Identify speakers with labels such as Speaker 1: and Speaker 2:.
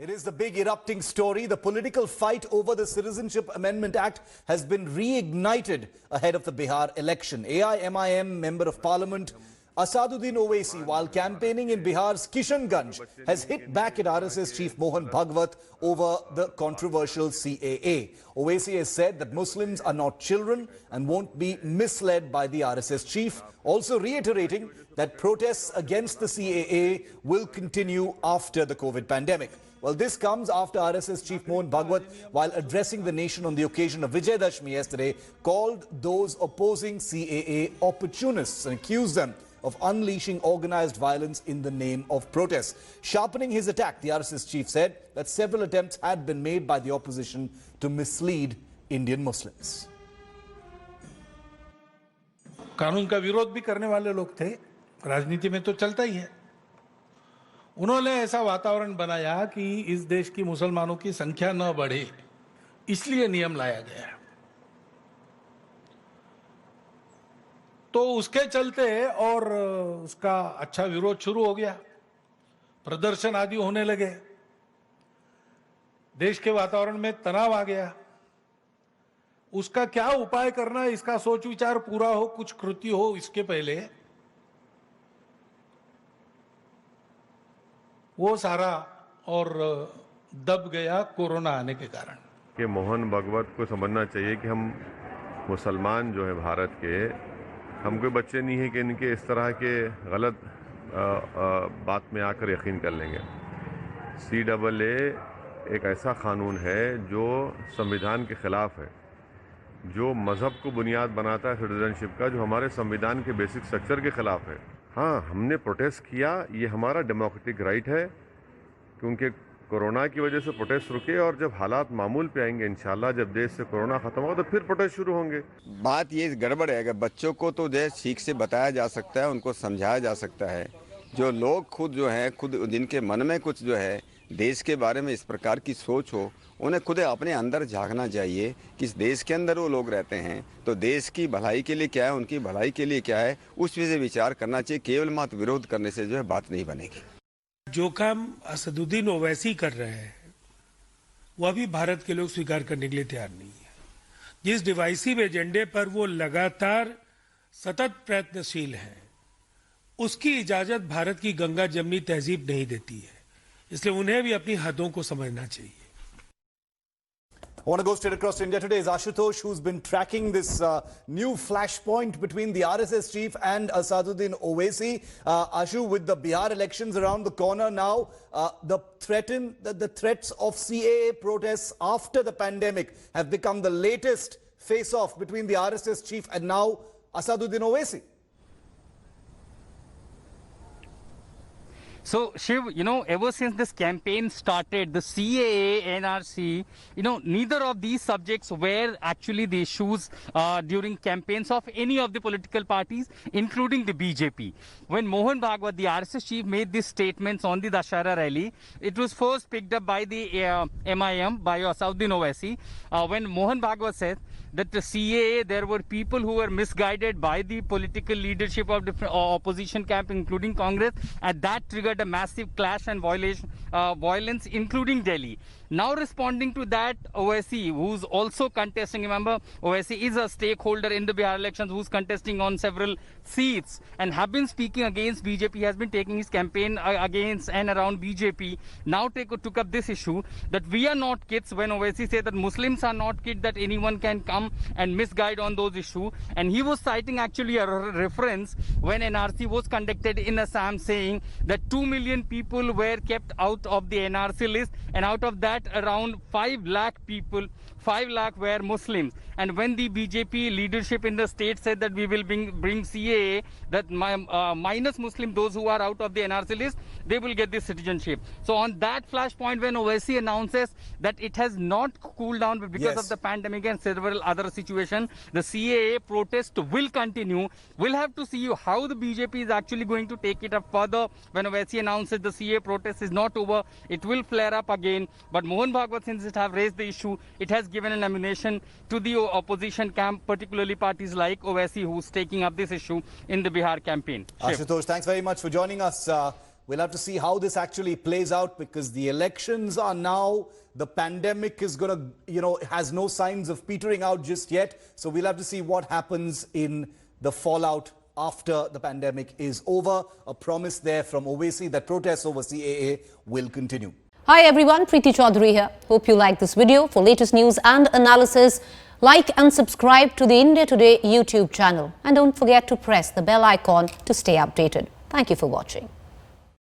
Speaker 1: It is the big erupting story. The political fight over the Citizenship Amendment Act has been reignited ahead of the Bihar election. AIMIM Member of Parliament Asaduddin Owaisi, while campaigning in Bihar's Kishanganj, has hit back at RSS Chief Mohan Bhagwat over the controversial CAA. Owaisi has said that Muslims are not children and won't be misled by the RSS chief, also reiterating that protests against the CAA will continue after the COVID pandemic. Well, this comes after RSS Chief Mohan Bhagwat, while addressing the nation on the occasion of Vijay Dashmi yesterday, called those opposing CAA opportunists and accused them of unleashing organized violence in the name of protests. Sharpening his attack, the RSS chief said that several attempts had been made by the opposition to mislead Indian Muslims.
Speaker 2: कानून का विरोध भी करने वाले लोग थे, राजनीति में तो चलता ही है। उन्होंने ऐसा वातावरण बनाया कि इस देश की मुसलमानों की संख्या न बढ़े, इसलिए नियम लाया गया। तो उसके चलते और उसका अच्छा विरोध शुरू हो गया, प्रदर्शन आदि होने लगे, देश के वातावरण में तनाव आ गया। उसका क्या उपाय करना है, इसका सोच विचार पूरा हो, कुछ कृति हो, इसके पहले वो सारा और दब गया कोरोना आने के कारण।
Speaker 3: कि मोहन भागवत को समझना चाहिए कि हम मुसलमान जो है भारत के, हम कोई बच्चे नहीं है कि इनके इस तरह के गलत बात में आकर यकीन कर लेंगे। CAA एक ऐसा कानून है जो संविधान के खिलाफ है, जो मजहब को बुनियाद बनाता है सिटीजनशिप का, जो हमारे संविधान के बेसिक स्ट्रक्चर के खिलाफ है। हाँ, हमने प्रोटेस्ट किया, ये हमारा डेमोक्रेटिक राइट है, क्योंकि कोरोना की वजह से प्रोटेस्ट रुके और जब हालात मामूल पे आएंगे इंशाल्लाह, जब देश से कोरोना खत्म होगा तो फिर प्रोटेस्ट शुरू होंगे।
Speaker 4: बात ये गड़बड़ है कि बच्चों को तो जो ठीक से बताया जा सकता है, उनको समझाया जा सकता है। जो लोग खुद जो है, खुद जिनके मन में कुछ जो है देश के बारे में इस प्रकार की सोच हो, उन्हें खुद अपने अंदर झांकना चाहिए कि इस देश के अंदर वो लोग रहते हैं तो देश की भलाई के लिए क्या है, उनकी भलाई के लिए क्या है, उस विषय विचार करना चाहिए। केवल मात्र विरोध करने से जो है बात नहीं बनेगी।
Speaker 5: जो काम असदुद्दीन ओवैसी कर रहे हैं वह भी भारत के लोग स्वीकार करने के लिए तैयार नहीं है। जिस डिवाइसिव एजेंडे पर वो लगातार सतत प्रयत्नशील हैं, उसकी इजाजत भारत की गंगा जमनी तहजीब नहीं देती है, इसलिए उन्हें भी अपनी हदों को समझना चाहिए।
Speaker 1: I want to go straight across to India today is Ashutosh, who's been tracking this new flashpoint between the RSS chief and Asaduddin Owaisi. Ashu, with the Bihar elections around the corner now, the threats of CAA protests after the pandemic have become the latest face-off between the RSS chief and now Asaduddin Owaisi.
Speaker 6: So, Shiv, ever since this campaign started, the CAA, NRC, neither of these subjects were actually the issues during campaigns of any of the political parties, including the BJP. When Mohan Bhagwat, the RSS chief, made these statements on the Dashara rally, it was first picked up by the MIM, by Asaduddin Owaisi, when Mohan Bhagwat said that the CAA, there were people who were misguided by the political leadership of different opposition camp, including Congress, and that triggered a massive clash and violence, including Delhi. Now responding to that, Owaisi, who's also contesting, remember, Owaisi is a stakeholder in the Bihar elections, who's contesting on several seats and have been speaking against BJP, has been taking his campaign against and around BJP. Now took up this issue that we are not kids, when Owaisi said that Muslims are not kids, that anyone can come and misguide on those issues. And he was citing actually a reference when NRC was conducted in Assam, saying that 2 million people were kept out of the NRC list, and out of that around 5 lakh people, 5 lakh were Muslims. And when the BJP leadership in the state said that we will bring CAA, that minus Muslim, those who are out of the NRC list, they will get this citizenship. So on that flashpoint, when Owaisi announces that it has not cooled down because of the pandemic and several other situations, the CAA protest will continue. We'll have to see how the BJP is actually going to take it up further. When Owaisi announces the CAA protest is not over, it will flare up again. But Mohan Bhagwat, since it have raised the issue, it has given an ammunition to the opposition camp, particularly parties like Owaisi, who's taking up this issue in the Bihar campaign.
Speaker 1: Ashutosh, thanks very much for joining us. We'll have to see how this actually plays out, because the elections are now, the pandemic is going to, has no signs of petering out just yet. So we'll have to see what happens in the fallout after the pandemic is over. A promise there from Owaisi that protests over CAA will continue.
Speaker 7: Hi everyone, Preeti Chaudhary here. Hope you like this video. For latest news and analysis, like and subscribe to the India Today YouTube channel. And don't forget to press the bell icon to stay updated. Thank you for watching.